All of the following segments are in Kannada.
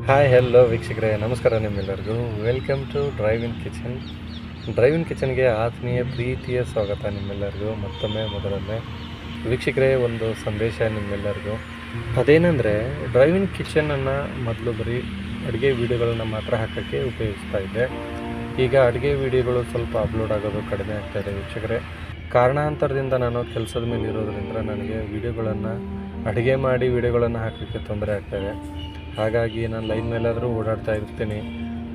ಹಾಯ್ ಹೆಲೋ ವೀಕ್ಷಕರೇ, ನಮಸ್ಕಾರ ನಿಮ್ಮೆಲ್ಲರಿಗೂ. Welcome to drive in kitchen. Drive in ಕಿಚನ್ಗೆ ಆತ್ಮೀಯ ಪ್ರೀತಿಯ ಸ್ವಾಗತ ನಿಮ್ಮೆಲ್ಲರಿಗೂ. ಮತ್ತೊಮ್ಮೆ ಮೊದಲನೇ ವೀಕ್ಷಕರೇ, ಒಂದು ಸಂದೇಶ ನಿಮ್ಮೆಲ್ಲರಿಗೂ. ಅದೇನೆಂದರೆ, ಡ್ರೈವ್ ಇನ್ ಕಿಚನನ್ನು ಮೊದಲು ಬರೀ ಅಡುಗೆ ವೀಡಿಯೋಗಳನ್ನ ಮಾತ್ರ ಹಾಕೋಕ್ಕೆ ಉಪಯೋಗಿಸ್ತಾ ಇದ್ದೆ. ಈಗ ಅಡುಗೆ ವೀಡಿಯೋಗಳು ಸ್ವಲ್ಪ ಅಪ್ಲೋಡ್ ಆಗೋದು ಕಡಿಮೆ ಆಗ್ತಾಯಿದೆ ವೀಕ್ಷಕರೇ. ಕಾರಣಾಂತರದಿಂದ ನಾನು ಕೆಲಸದ ಮೇಲೆ ಇರೋದರಿಂದ ನನಗೆ ಅಡುಗೆ ಮಾಡಿ ವೀಡಿಯೋಗಳನ್ನು ಹಾಕೋಕ್ಕೆ ತೊಂದರೆ ಆಗ್ತಾಯಿದೆ. ಹಾಗಾಗಿ ನಾನು ಲೈನ್ ಮೇಲಾದರೂ ಓಡಾಡ್ತಾ ಇರ್ತೀನಿ.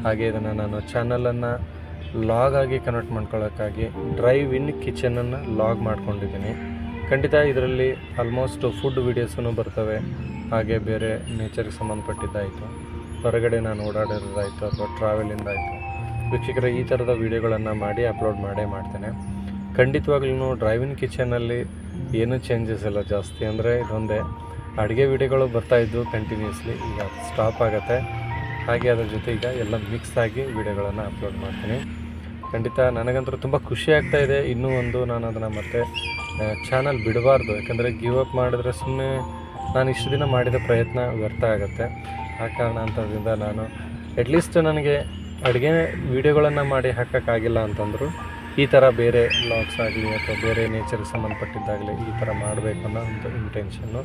ಹಾಗೆ ಇದನ್ನು ನಾನು ಚಾನಲನ್ನು ಲಾಗ್ ಆಗಿ ಕನ್ವರ್ಟ್ ಮಾಡ್ಕೊಳ್ಳೋಕ್ಕಾಗಿ ಡ್ರೈವ್ ಇನ್ ಕಿಚನನ್ನು ಲಾಗ್ ಮಾಡ್ಕೊಂಡಿದ್ದೀನಿ. ಖಂಡಿತ ಇದರಲ್ಲಿ ಆಲ್ಮೋಸ್ಟ್ ಫುಡ್ ವೀಡಿಯೋಸೂ ಬರ್ತವೆ, ಹಾಗೆ ಬೇರೆ ನೇಚರ್ಗೆ ಸಂಬಂಧಪಟ್ಟಿದ್ದಾಯಿತು, ಹೊರಗಡೆ ನಾನು ಓಡಾಡೋದಾಯಿತು ಅಥವಾ ಟ್ರಾವೆಲಿಂದಾಯಿತು. ವೀಕ್ಷಕರೇ, ಈ ಥರದ ವೀಡಿಯೋಗಳನ್ನು ಮಾಡಿ ಅಪ್ಲೋಡ್ ಮಾಡ್ತೇನೆ. ಖಂಡಿತವಾಗ್ಲೂ ಡ್ರೈವ್ ಇನ್ ಕಿಚನಲ್ಲಿ ಏನೂ ಚೇಂಜಸ್ ಇಲ್ಲ ಜಾಸ್ತಿ. ಅಂದರೆ ಇದೊಂದೇ ಅಡುಗೆ ವೀಡಿಯೋಗಳು ಬರ್ತಾಯಿದ್ದು ಕಂಟಿನ್ಯೂಸ್ಲಿ, ಈಗ ಸ್ಟಾಪ್ ಆಗುತ್ತೆ. ಹಾಗೆ ಅದರ ಜೊತೆ ಈಗ ಎಲ್ಲ ಮಿಕ್ಸ್ ಆಗಿ ವೀಡಿಯೋಗಳನ್ನು ಅಪ್ಲೋಡ್ ಮಾಡ್ತೀನಿ. ಖಂಡಿತ ನನಗಂತೂ ತುಂಬ ಖುಷಿ ಆಗ್ತಾಯಿದೆ. ಇನ್ನೂ ಒಂದು ನಾನು ಅದನ್ನು ಮತ್ತೆ ಚಾನಲ್ ಬಿಡಬಾರ್ದು, ಯಾಕಂದರೆ ಗಿವ್ ಅಪ್ ಮಾಡಿದ್ರೆ ಸುಮ್ಮನೆ ನಾನು ಇಷ್ಟು ದಿನ ಮಾಡಿದ ಪ್ರಯತ್ನ ವ್ಯರ್ಥ ಆಗುತ್ತೆ. ಆ ಕಾರಣಾಂತರದಿಂದ ನಾನು ಅಟ್ಲೀಸ್ಟ್ ನನಗೆ ಅಡುಗೆ ವೀಡಿಯೋಗಳನ್ನು ಮಾಡಿ ಹಾಕೋಕ್ಕಾಗಿಲ್ಲ ಅಂತಂದರೂ ಈ ಥರ ಬೇರೆ ವ್ಲಾಗ್ಸ್ ಆಗಲಿ ಅಥವಾ ಬೇರೆ ನೇಚರ್ಗೆ ಸಂಬಂಧಪಟ್ಟಿದ್ದಾಗಲಿ ಈ ಥರ ಮಾಡಬೇಕು ಅನ್ನೋ ಒಂದು ಇಂಟೆನ್ಷನ್ನು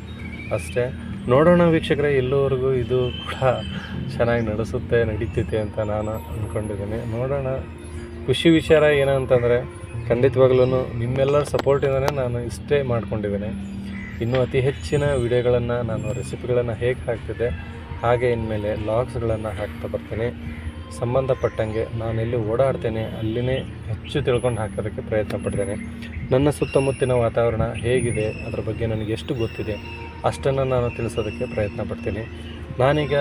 ಅಷ್ಟೇ. ನೋಡೋಣ ವೀಕ್ಷಕರೇ, ಎಲ್ಲವರೆಗೂ ಇದು ಕೂಡ ಚೆನ್ನಾಗಿ ನಡೀತೈತೆ ಅಂತ ನಾನು ಅಂದ್ಕೊಂಡಿದ್ದೀನಿ. ನೋಡೋಣ. ಖುಷಿ ವಿಚಾರ ಏನಂತಂದರೆ, ಖಂಡಿತವಾಗ್ಲೂ ನಿಮ್ಮೆಲ್ಲರ ಸಪೋರ್ಟಿಂದನೇ ನಾನು ಇಷ್ಟೇ ಮಾಡ್ಕೊಂಡಿದ್ದೀನಿ. ಇನ್ನೂ ಅತಿ ಹೆಚ್ಚಿನ ವಿಡಿಯೋಗಳನ್ನು, ನಾನು ರೆಸಿಪಿಗಳನ್ನು ಹೇಗೆ ಹಾಕ್ತಿದ್ದೆ ಹಾಗೆ ಇನ್ಮೇಲೆ ವ್ಲಾಗ್ಸ್ಗಳನ್ನು ಹಾಕ್ತಾ ಬರ್ತೀನಿ. ಸಂಬಂಧಪಟ್ಟಂಗೆ ನಾನೆಲ್ಲಿ ಓಡಾಡ್ತೇನೆ ಅಲ್ಲಿನೇ ಹೆಚ್ಚು ತಿಳ್ಕೊಂಡು ಹಾಕೋದಕ್ಕೆ ಪ್ರಯತ್ನ ಪಡ್ತೇನೆ. ನನ್ನ ಸುತ್ತಮುತ್ತಿನ ವಾತಾವರಣ ಹೇಗಿದೆ, ಅದರ ಬಗ್ಗೆ ನನಗೆ ಎಷ್ಟು ಗೊತ್ತಿದೆ ಅಷ್ಟನ್ನು ನಾನು ತಿಳಿಸೋದಕ್ಕೆ ಪ್ರಯತ್ನ ಪಡ್ತೀನಿ. ನಾನೀಗ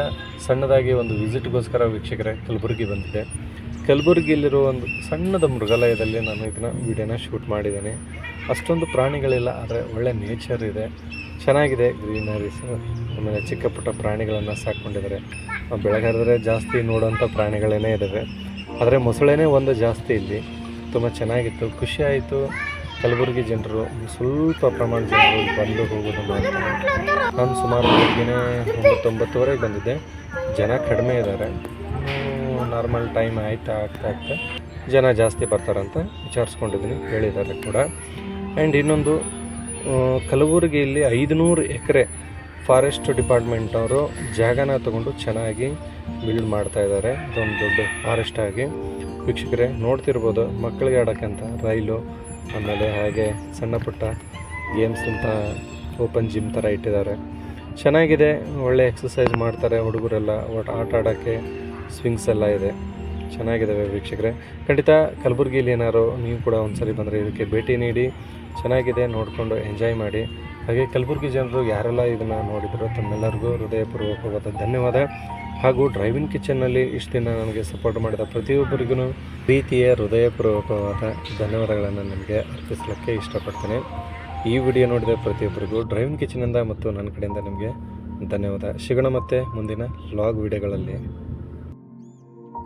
ಸಣ್ಣದಾಗಿ ಒಂದು ವಿಸಿಟ್ಗೋಸ್ಕರ ವೀಕ್ಷಕರೇ ಕಲಬುರಗಿ ಬಂದಿದ್ದೆ. ಕಲಬುರಗಿಯಲ್ಲಿರುವ ಒಂದು ಸಣ್ಣದ ಮೃಗಾಲಯದಲ್ಲಿ ನಾನು ಇದನ್ನು ವೀಡಿಯೋನ ಶೂಟ್ ಮಾಡಿದ್ದೇನೆ. ಅಷ್ಟೊಂದು ಪ್ರಾಣಿಗಳಿಲ್ಲ, ಆದರೆ ಒಳ್ಳೆ ನೇಚರ್ ಇದೆ, ಚೆನ್ನಾಗಿದೆ, ಗ್ರೀನರೀಸ್. ಆಮೇಲೆ ಚಿಕ್ಕ ಪುಟ್ಟ ಪ್ರಾಣಿಗಳನ್ನು ಸಾಕ್ಕೊಂಡಿದ್ದಾರೆ. ಬೆಳಗಾದ್ರೆ ಜಾಸ್ತಿ ನೋಡೋಂಥ ಪ್ರಾಣಿಗಳೇ ಇದ್ದಾವೆ, ಆದರೆ ಮೊಸಳೆನೇ ಒಂದು ಜಾಸ್ತಿ ಇಲ್ಲಿ. ತುಂಬ ಚೆನ್ನಾಗಿತ್ತು, ಖುಷಿ ಆಯಿತು. ಕಲಬುರಗಿ ಜನರು ಸ್ವಲ್ಪ ಪ್ರಮಾಣದ ಜನರು ಬಂದು ಹೋಗೋದು ಮಾಡ್ತಾರೆ. ನಾನು ಸುಮಾರು ಬೆಳಗ್ಗೆನೇ 9-9:30 ಬಂದಿದ್ದೆ. ಜನ ಕಡಿಮೆ ಇದ್ದಾರೆ. ನಾರ್ಮಲ್ ಟೈಮ್ ಆಗ್ತಾ ಜನ ಜಾಸ್ತಿ ಬರ್ತಾರಂತ ವಿಚಾರಿಸ್ಕೊಂಡಿದ್ದೀನಿ, ಹೇಳಿದ್ದಾರೆ ಕೂಡ. ಆ್ಯಂಡ್ ಇನ್ನೊಂದು, ಕಲಬುರಗಿಯಲ್ಲಿ 500 ಎಕರೆ ಫಾರೆಸ್ಟ್ ಡಿಪಾರ್ಟ್ಮೆಂಟವರು ಜಾಗನ ತಗೊಂಡು ಚೆನ್ನಾಗಿ ಬಿಲ್ಡ್ ಮಾಡ್ತಾಯಿದ್ದಾರೆ. ಇದೊಂದು ದೊಡ್ಡ ಫಾರೆಸ್ಟ್ ಆಗಿ. ವೀಕ್ಷಕರೇ ನೋಡ್ತಿರ್ಬೋದು, ಮಕ್ಕಳಿಗೆ ಆಡೋಕ್ಕಂತ ರೈಲು, ಆಮೇಲೆ ಹಾಗೆ ಸಣ್ಣ ಪುಟ್ಟ ಗೇಮ್ಸ್ ಅಂತ ಓಪನ್ ಜಿಮ್ ಥರ ಇಟ್ಟಿದ್ದಾರೆ. ಚೆನ್ನಾಗಿದೆ, ಒಳ್ಳೆ ಎಕ್ಸಸೈಸ್ ಮಾಡ್ತಾರೆ ಹುಡುಗರೆಲ್ಲ. ಆಟ ಆಡೋಕ್ಕೆ ಸ್ವಿಂಗ್ಸ್ ಎಲ್ಲ ಇದೆ, ಚೆನ್ನಾಗಿದ್ದಾವೆ ವೀಕ್ಷಕರೇ. ಖಂಡಿತ ಕಲಬುರಗಿಯಲ್ಲಿ ಏನಾರು ನೀವು ಕೂಡ ಒಂದ್ಸರಿ ಬಂದರೆ ಇದಕ್ಕೆ ಭೇಟಿ ನೀಡಿ, ಚೆನ್ನಾಗಿದೆ, ನೋಡಿಕೊಂಡು ಎಂಜಾಯ್ ಮಾಡಿ. ಹಾಗೆ ಕಲಬುರಗಿ ಜನರು ಯಾರೆಲ್ಲ ಇದನ್ನು ನೋಡಿದ್ರು ತಮ್ಮೆಲ್ಲರಿಗೂ ಹೃದಯಪೂರ್ವಕವಾದ ಧನ್ಯವಾದ. ಹಾಗೂ ಡ್ರೈವ್ ಇನ್ ಕಿಚನ್ನಲ್ಲಿ ಇಷ್ಟು ದಿನ ನನಗೆ ಸಪೋರ್ಟ್ ಮಾಡಿದ ಪ್ರತಿಯೊಬ್ಬರಿಗೂ ಪ್ರೀತಿಯ ಹೃದಯಪೂರ್ವಕವಾದ ಧನ್ಯವಾದಗಳನ್ನು ನಿಮಗೆ ಅರ್ಪಿಸಲಿಕ್ಕೆ ಇಷ್ಟಪಡ್ತೇನೆ. ಈ ವಿಡಿಯೋ ನೋಡಿದ ಪ್ರತಿಯೊಬ್ಬರಿಗೂ ಡ್ರೈವ್ ಇನ್ ಕಿಚನಿಂದ ಮತ್ತು ನನ್ನ ಕಡೆಯಿಂದ ನಿಮಗೆ ಧನ್ಯವಾದ. ಸಿಗೋಣ ಮತ್ತೆ ಮುಂದಿನ ವ್ಲಾಗ್ ವಿಡಿಯೋಗಳಲ್ಲಿ.